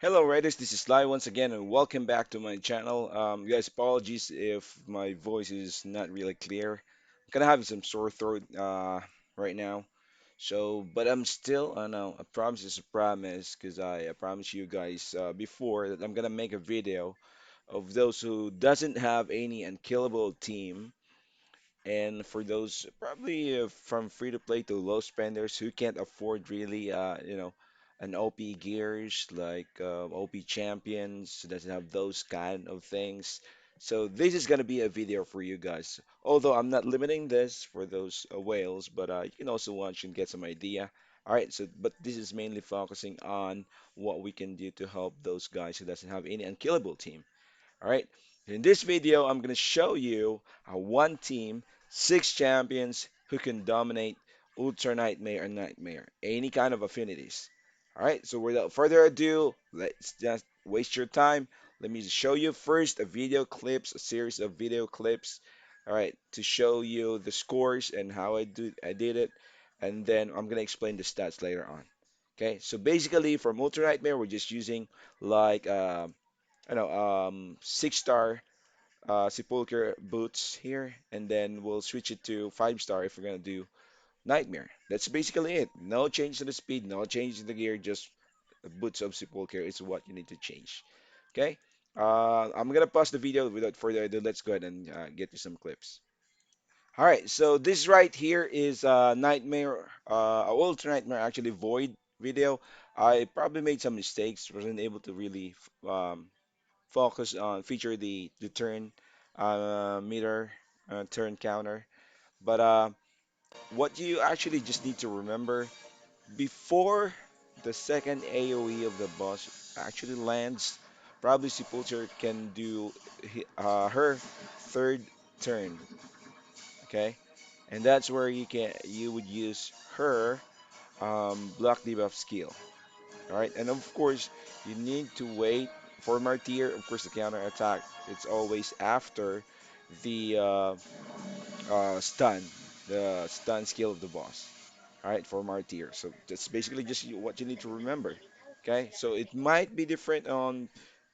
Hello, Raiders. This is Sly once again, and welcome back to my channel. Guys, apologies if my voice is not really clear. I'm kind of having some sore throat right now. But I'm still, I know, a promise is a promise because I promised you guys before that I'm gonna make a video of those who doesn't have any unkillable team and for those probably from free to play to low spenders who can't afford really, an OP gears like OP champions doesn't have those kind of things. So this is gonna be a video for you guys. Although I'm not limiting this for those whales, but you can also watch and get some idea. All right, so but this is mainly focusing on what we can do to help those guys who doesn't have any unkillable team. All right. In this video, I'm going to show you a one team, six champions who can dominate Ultra Nightmare and Nightmare, any kind of affinities. All right. So without further ado, let's just waste your time. Let me show you first a video clips, a series of video clips. All right, to show you the scores and how I did it, and then I'm gonna explain the stats later on. Okay, so basically from Ultra Nightmare, we're just using like I know, 6 star Sepulcher boots here, and then we'll switch it to 5 star if we're gonna do Nightmare. That's basically it. No change to the speed, no change to the gear, just boots of Sepulcher is what you need to change. Okay? I'm gonna pause the video without further ado. Let's go ahead and get you some clips. All right, so this right here is Nightmare, Ultra Nightmare, actually Void video. I probably made some mistakes, wasn't able to really focus on feature the turn meter turn counter. But what you actually just need to remember before the second AOE of the boss actually lands, probably Sepulture can do her third turn. Okay, and that's where you would use her block debuff skill. All right, and of course, you need to wait for Martyr. Of course, the counter attack, it's always after the stun, the stun skill of the boss. All right, for Martyr. So that's basically just what you need to remember. Okay, so it might be different on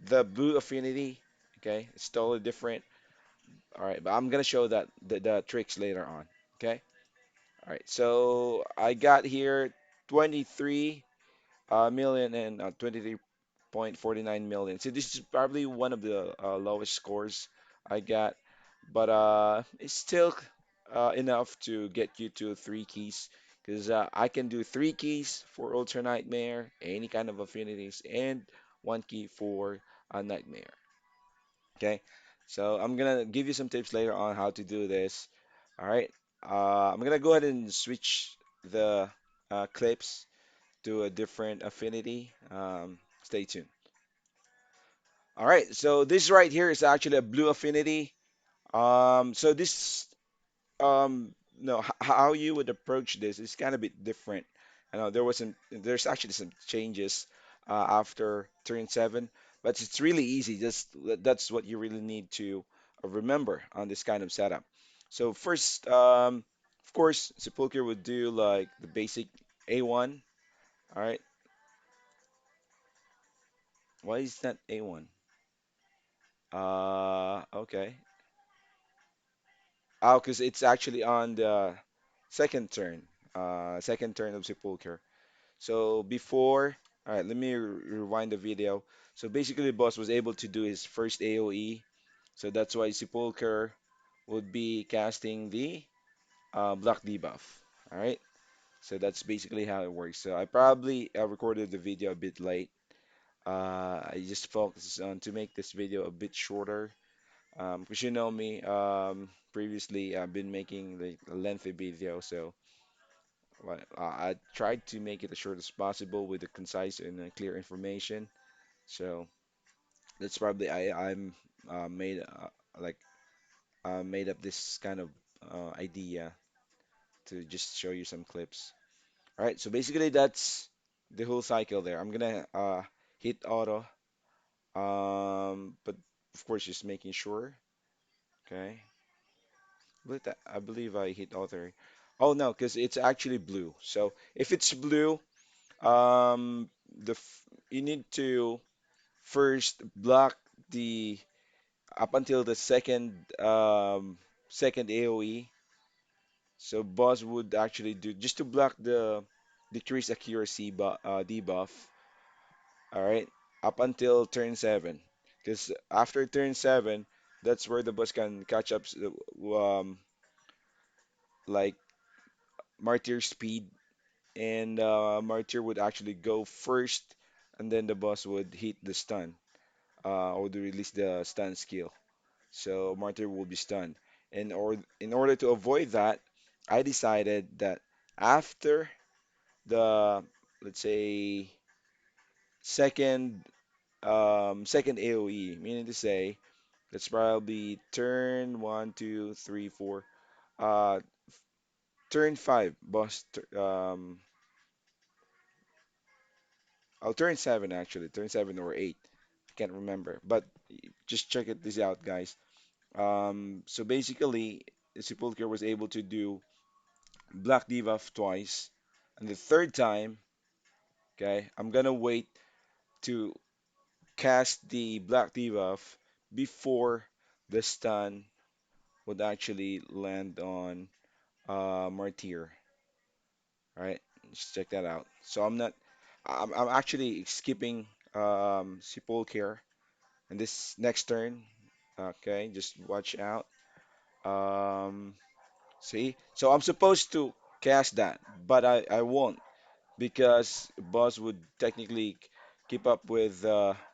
the blue affinity. Okay, it's totally different. All right, but I'm gonna show that the tricks later on. Okay, all right. So I got here 23 million and 23.49 million. So this is probably one of the lowest scores I got, but it's still enough to get you to 3 keys because I can do 3 keys for Ultra Nightmare, any kind of affinities, and 1 key for a Nightmare. Okay, so I'm gonna give you some tips later on how to do this. All right, I'm gonna go ahead and switch the clips to a different affinity. Stay tuned. All right, so this right here is actually a blue affinity. So this, no, how you would approach this is kind of a bit different. I know there's actually some changes after turn 7, but it's really easy. That's what you really need to remember on this kind of setup. So first, of course, Sepulchre would do like the basic A1. All right, why is that A1? Okay. Oh, because it's actually on the second turn of Sepulcher. So before, all right, let me rewind the video. So basically, the boss was able to do his first AOE. So that's why Sepulcher would be casting the block debuff. All right. So that's basically how it works. So I probably recorded the video a bit late. I just focused on to make this video a bit shorter. Because you know me, previously I've been making like a lengthy video, so I tried to make it as short as possible with the concise and clear information. So that's probably I'm made like made up this kind of idea to just show you some clips. All right, so basically that's the whole cycle there. I'm gonna hit auto, but of course just making sure. Okay. I believe I hit author. Oh no, because it's actually blue. So if it's blue, the you need to. first block the up until the second AoE. So boss would actually do just to block the decrease accuracy debuff. All right, up until turn seven, because after turn seven, that's where the boss can catch up, like Martyr speed, and Martyr would actually go first, and then the boss would hit the stun, or to release the stun skill. So Martyr will be stunned. In order to avoid that, I decided that after the, let's say, second second AoE, meaning to say that's probably turn one, two, three, four, uh turn five, oh, turn seven actually, turn seven or eight. I can't remember, but just check this out, guys. So basically, Sepulchre was able to do Black Debuff twice, and the third time, okay, I'm gonna wait to cast the Black Debuff before the stun would actually land on Martyr. Right? Just check that out. So I'm actually skipping Sepulchre and this next turn. Okay, just watch out. Um, See? So I'm supposed to cast that, but I won't because boss would technically keep up with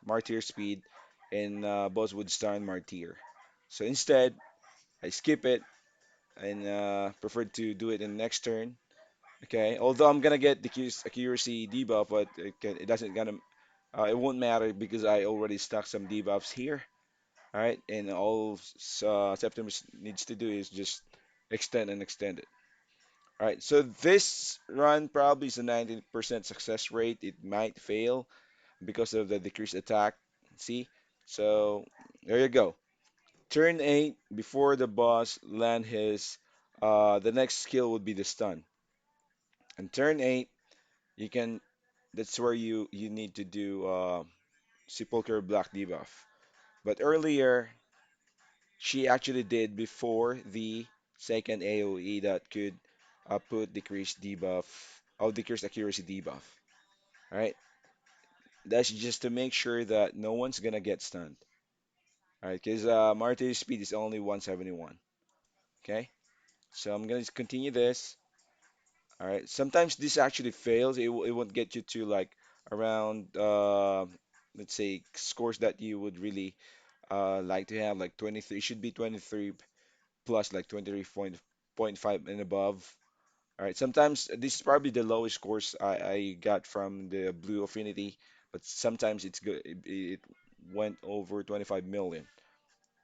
Martyr speed and boss would stun Martyr. So instead, I skip it and prefer to do it in the next turn. Okay, although I'm gonna get the accuracy debuff, but it doesn't gonna it won't matter because I already stuck some debuffs here. All right, and all September needs to do is just extend and extend it. All right, so this run probably is a 90% success rate. It might fail because of the decreased attack. See? So there you go. Turn 8, before the boss land his, the next skill would be the stun. And turn 8, you can, that's where you need to do Sepulchre Black debuff. But earlier, she actually did before the second AoE that could put decreased debuff, or decreased accuracy debuff. Right? That's just to make sure that no one's gonna get stunned. Right? Because Marty's speed is only 171. Okay? So I'm gonna continue this. All right. Sometimes this actually fails. It won't get you to like around let's say scores that you would really like to have, like 23. It should be 23 plus, like 23.5 and above. All right. Sometimes this is probably the lowest scores I got from the blue affinity, but sometimes it's good. It went over 25 million.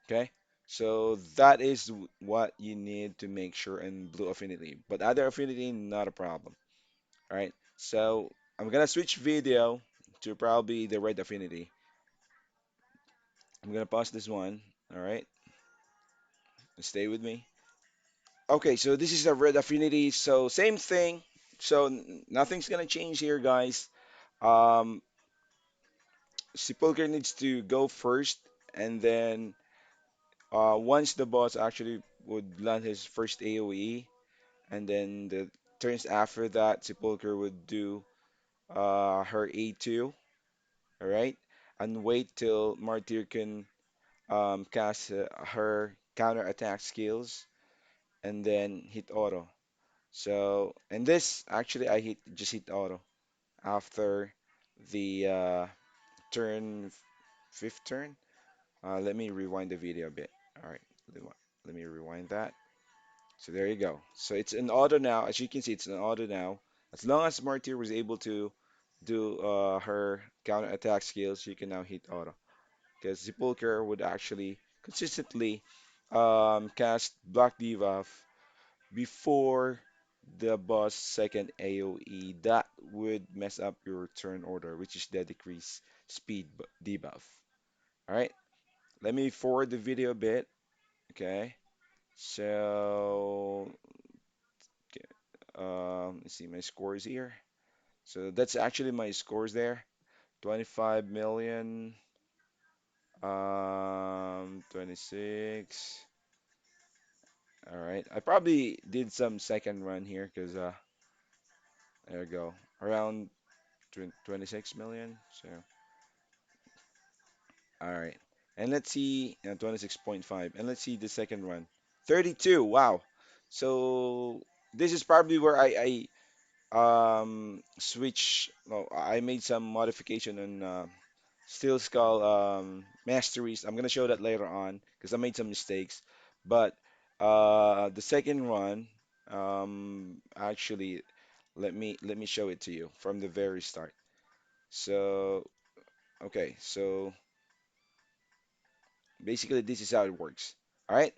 Okay. So that is what you need to make sure in blue affinity. But other affinity, not a problem. All right. So I'm gonna switch video to probably the red affinity. I'm gonna pause this one. All right. Stay with me. Okay, so this is a red affinity. So same thing. So nothing's gonna change here, guys. Um, Sepulchre needs to go first, and then once the boss actually would land his first AoE, and then the turns after that, Sepulchre would do her A2, all right, and wait till Martyr can cast her counter attack skills, and then hit auto. So, and this actually I hit just hit auto after the turn fifth turn. Let me rewind the video a bit. All right, let me rewind that. So there you go. So it's an auto now. As you can see, it's an auto now. As long as Martyr was able to do her counter attack skills, she can now hit auto. Because Sepulchre would actually consistently cast Black Debuff before the boss second AoE. That would mess up your turn order, which is the decrease speed debuff. All right, let me forward the video a bit. Okay, so okay, let's see my scores here. So that's actually my scores there. 25 million. 26. All right. I probably did some second run here because there we go. Around 26 million. So, all right. And let's see, 26.5. And let's see the second run. 32. Wow. So this is probably where I switch. No, I made some modification on Steel Skull masteries. I'm gonna show that later on because I made some mistakes. But the second run, actually, let me show it to you from the very start. So okay, so basically this is how it works. All right,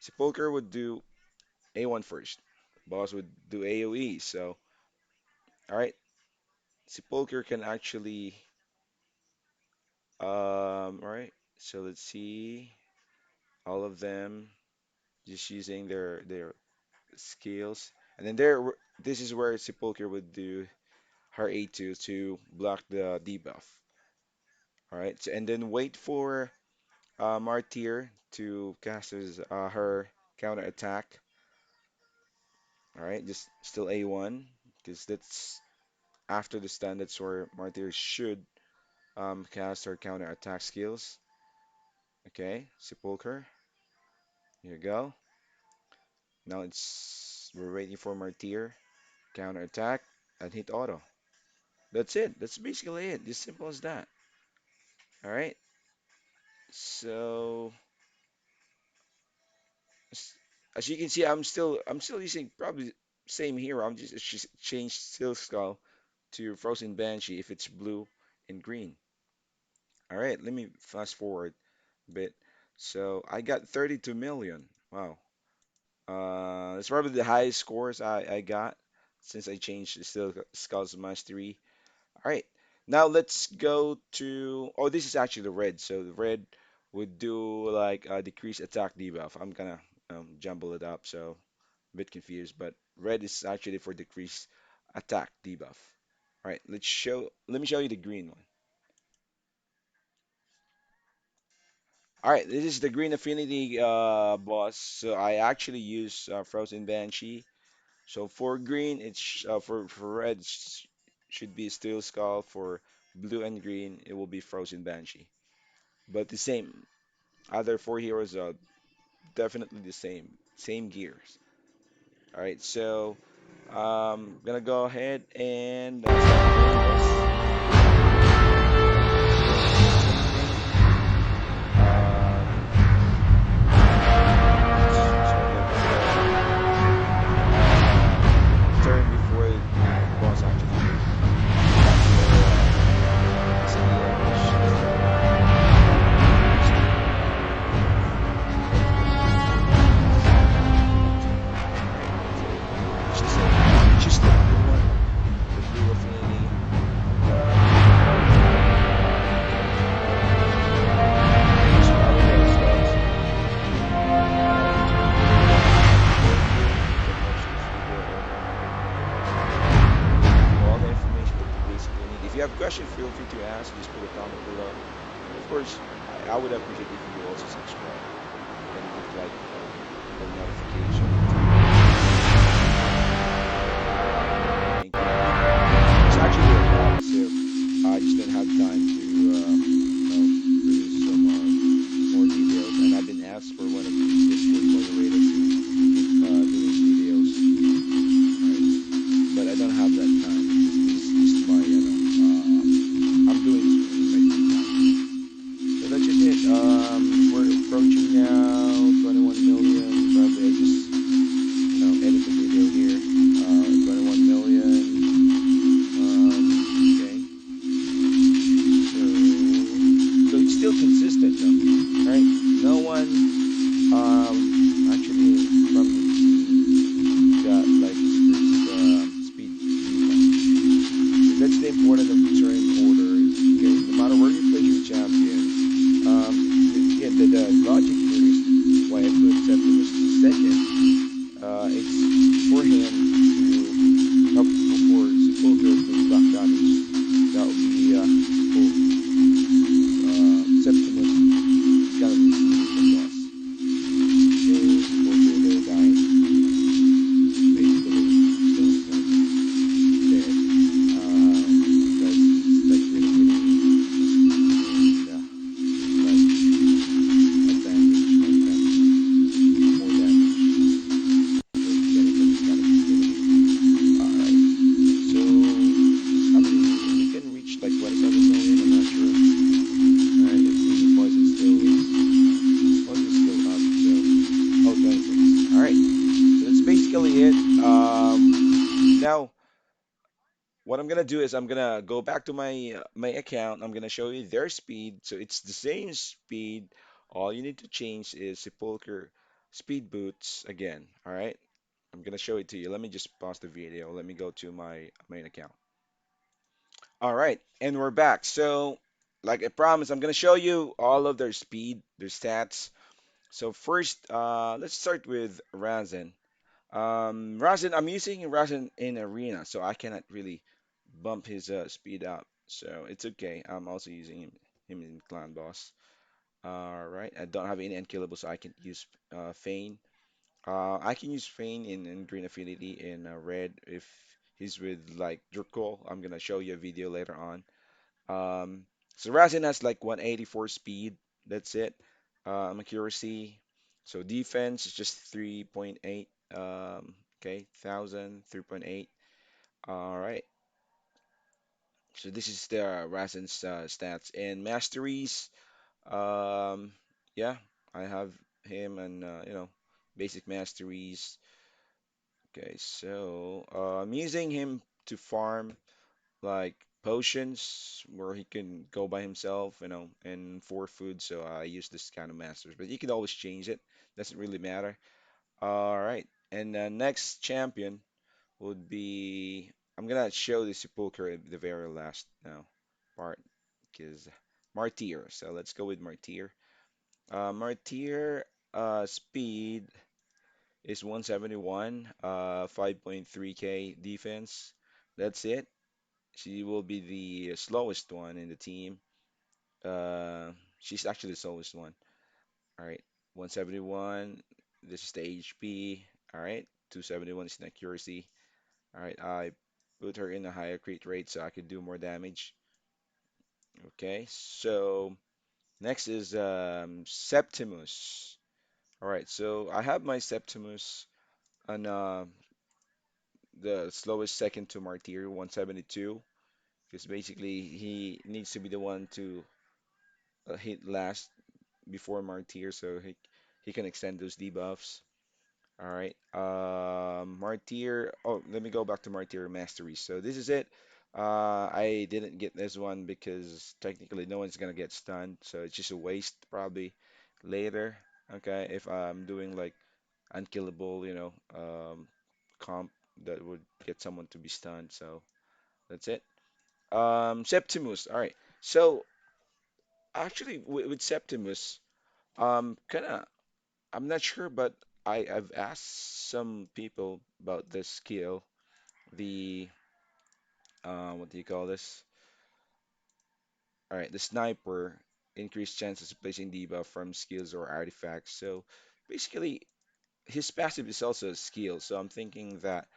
Sepulcher would do A1 first. Boss would do AOE. So all right, Sepulcher can actually all right. So let's see all of them just using their skills. And then this is where Sepulcher would do her A2 to block the debuff. All right, so, and then wait for Martyr to cast her counter attack. All right, just still A1 because that's after the stun. That's where Martyr should cast her counter attack skills. Okay, Sepulcher. Here you go. Now we're waiting for Martyr counter attack and hit auto. That's it. That's basically it. As simple as that. All right. So as, as you can see, I'm still using probably same hero. I'm just changed Steel Skull to Frozen Banshee if it's blue and green. All right. Let me fast forward a bit. So I got 32 million. Wow. It's probably the highest scores I got since I changed the Steel Skull's Mastery. All right. Now let's go to. Oh, this is actually the red. So the red would do like a decreased attack debuff. I'm gonna jumble it up, so a bit confused. But red is actually for decreased attack debuff. All right. Let me show you the green one. All right. This is the green affinity boss. So I actually use Frozen Banshee. So for green, for red, should be Steel Skull. For blue and green, it will be Frozen Banshee. But the same. Other four heroes are definitely the same gears. All right, so gonna go ahead and start doing this. Turn before the boss actually just the blue one, the blue affinity. Just follow those steps. All the information that you basically need. If you have questions, feel free to ask. Just put a comment below. Of course, I would appreciate if you also subscribe and hit like the notification. Thank you. It's actually a lot, so I just didn't have time to produce some more videos. And I've been asked for one of the Discord moderators to keep doing videos, right? But I don't have that time. This is why I'm doing this in my free time. So that's just it. We're approaching now 21 million. Probably I just I'm gonna do is I'm gonna go back to my account. I'm gonna show you their speed. So it's the same speed. All you need to change is Sepulcher speed boots again. All right. I'm gonna show it to you. Let me just pause the video. Let me go to my main account. All right, and we're back. So, like I promised, I'm gonna show you all of their speed, their stats. So first, let's start with Razin. Razin, I'm using Razin in Arena, so I cannot really bump his speed up. So it's okay. I'm also using him in Clan Boss. All right, I don't have any unkillable, so I can use Feign. I can use Feign in Green Affinity in Red if he's with like Drukol. I'm gonna show you a video later on. Um, so Razin has like 184 speed. That's it. Accuracy. So defense is just 3.8. Okay, 3.8. All right. So this is the Razin's stats and masteries. Um, yeah, I have him and basic masteries. Okay, so I'm using him to farm like potions where he can go by himself, and for food. So I use this kind of masters, but you can always change it. Doesn't really matter. All right, and next champion would be I'm gonna show the sepulcher at the very last now part because Martyr. So let's go with Martyr. Martyr speed is 171, 5.3k defense. That's it. She will be the slowest one in the team. She's actually the slowest one. All right, 171. This is the HP. All right, 271 is the accuracy. All right, I put her in a higher crit rate so I could do more damage. Okay, so next is Septimus. All right, so I have my Septimus on the slowest second to Martyr, 172, because basically he needs to be the one to hit last before Martyr, so he can extend those debuffs. All right. Martyr. Oh, let me go back to Martyr Mastery. So this is it. I didn't get this one because technically no one's gonna get stunned, so it's just a waste probably later. Okay, if I'm doing like unkillable, comp that would get someone to be stunned. So that's it. Septimus. All right. So actually, with Septimus, kind of I'm not sure, but I've asked some people about this skill, the what do you call this? All right, the sniper increased chances of placing debuff from skills or artifacts. So basically, his passive is also a skill. So I'm thinking that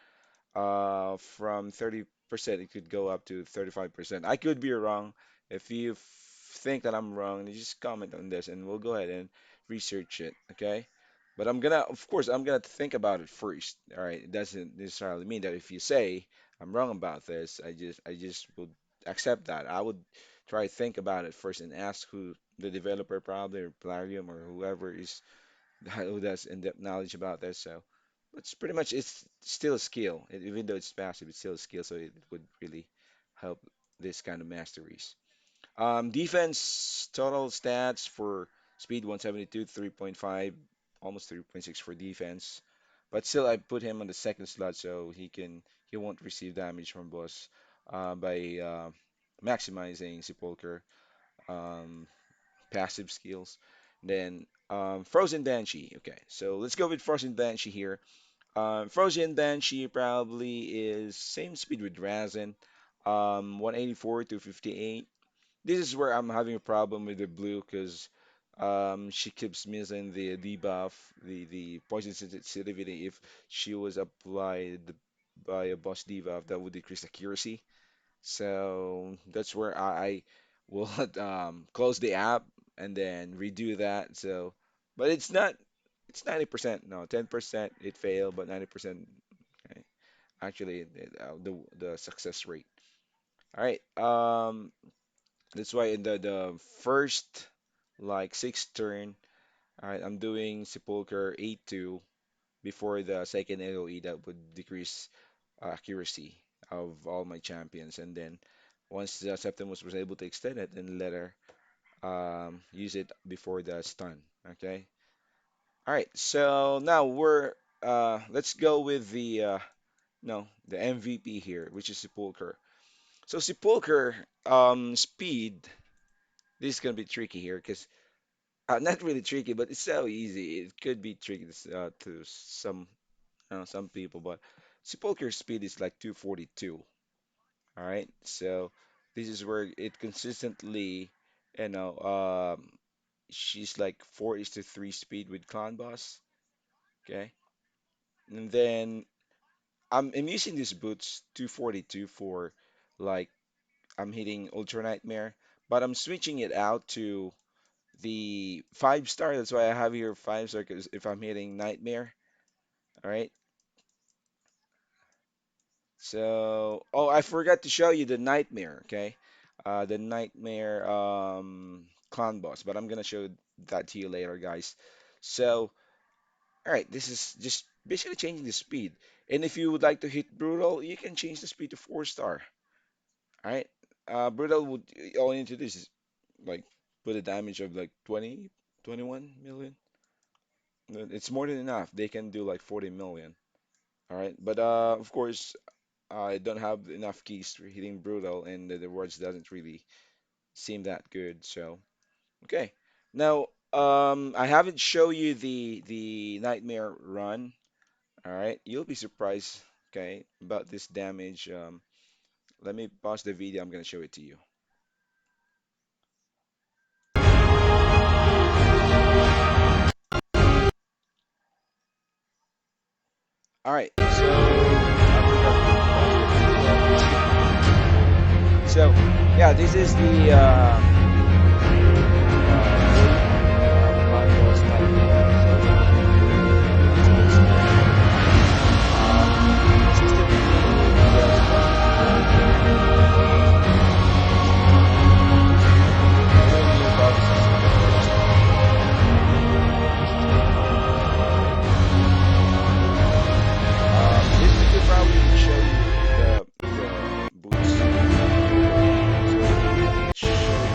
from 30% it could go up to 35%. I could be wrong. If you think that I'm wrong, then just comment on this and we'll go ahead and research it, okay? But of course, I'm gonna think about it first. All right, it doesn't necessarily mean that if you say I'm wrong about this, I just would accept that. I would try to think about it first and ask who the developer probably or Plarium or whoever is who does in-depth knowledge about this. So, it's pretty much it's still a skill. Even though it's passive, it's still a skill. So it would really help this kind of masteries. Defense total stats for speed 172, 3.5, almost 3.6 for defense. But still, I put him on the second slot so he won't receive damage from boss by maximizing Sepulcher. Um, passive skills. Then Frozen Banshee. Okay, so let's go with Frozen Banshee here. Frozen Banshee probably is same speed with Razin, 184 to 58. This is where I'm having a problem with the blue because she keeps missing the debuff, the poison sensitivity. If she was applied by a boss debuff, that would decrease accuracy. So that's where I will close the app and then redo that. So, but it's 90%. No, 10% it failed, but 90% okay, actually the success rate. All right. That's why in the first like sixth turn, all right, I'm doing Sepulcher 8-2 before the second AoE that would decrease accuracy. of all my champions. And then once Septimus was able to extend it, then let her use it before the stun. Okay. All right. So now we're let's go with the no the MVP here, which is Sepulcher. So Sepulcher speed. This is gonna be tricky here because not really tricky, but it's so easy. It could be tricky to some some people, but Sepulcher's speed is like 242. All right, so this is where it consistently, you know, she's like 4:3 speed with Clown Boss. Okay, and then I'm using these boots 242 for like I'm hitting Ultra Nightmare, but I'm switching it out to the 5 star. That's why I have here 5 star because if I'm hitting Nightmare, all right. So, oh, I forgot to show you the nightmare, okay? The nightmare clown boss, but I'm gonna show that to you later, guys. So, all right, this is just basically changing the speed. And if you would like to hit brutal, you can change the speed to 4 star. All right, brutal would all into this is like put a damage of like 20, 21 million. It's more than enough. They can do like 40 million. All right, but of course, I don't have enough keys for hitting brutal, and the rewards doesn't really seem that good. So okay, now I haven't show you the nightmare run. All right, you'll be surprised. Okay, about this damage. Let me pause the video. I'm gonna show it to you. All right, so I forgot to pause the video. So yeah, this is the Convo's nightmare. This video probably show you the boots. So show you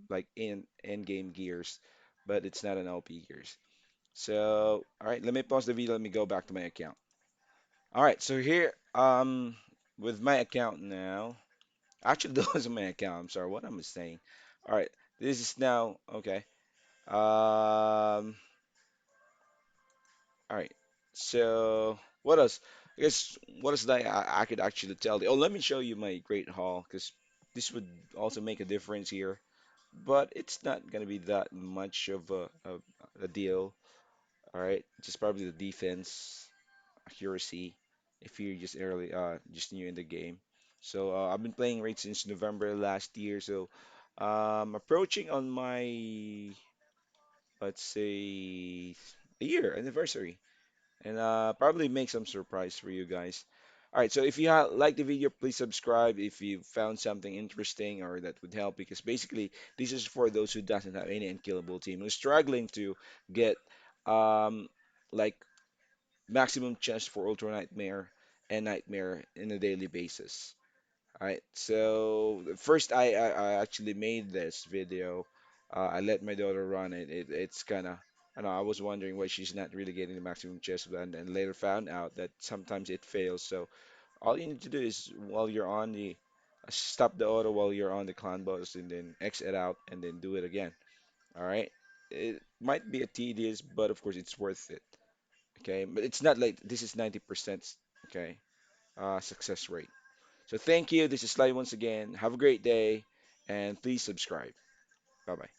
like in game gears, but it's not an LP gears. So, all right, let me pause the video. Let me go back to my account. All right, so here, with my account now. Actually, those are my account. I'm sorry, what am I saying? All right, this is now okay. All right. So, what else? I guess what else that I could actually tell you? Oh, let me show you my Great Hall because this would also make a difference here. But it's not gonna be that much of a deal. All right, just probably the defense, accuracy, if you're just just new in the game. So I've been playing right since November last year. So approaching on my let's say a year anniversary, and probably make some surprise for you guys. All right, so if you like the video, please subscribe if you found something interesting or that would help because basically this is for those who doesn't have any unkillable team who's struggling to get um like maximum chance for Ultra Nightmare and Nightmare in a daily basis. All right, so first I actually made this video. I let my daughter run it. It's kind of, I know I was wondering why she's not really getting the maximum chest, and later found out that sometimes it fails. So all you need to do is while you're on the stop the auto while you're on the clan boss and then exit out and then do it again. All right, it might be a tedious, but of course it's worth it. Okay, but it's not like this is 90%, okay, success rate. So thank you. This is Sly once again. Have a great day and please subscribe. Bye bye.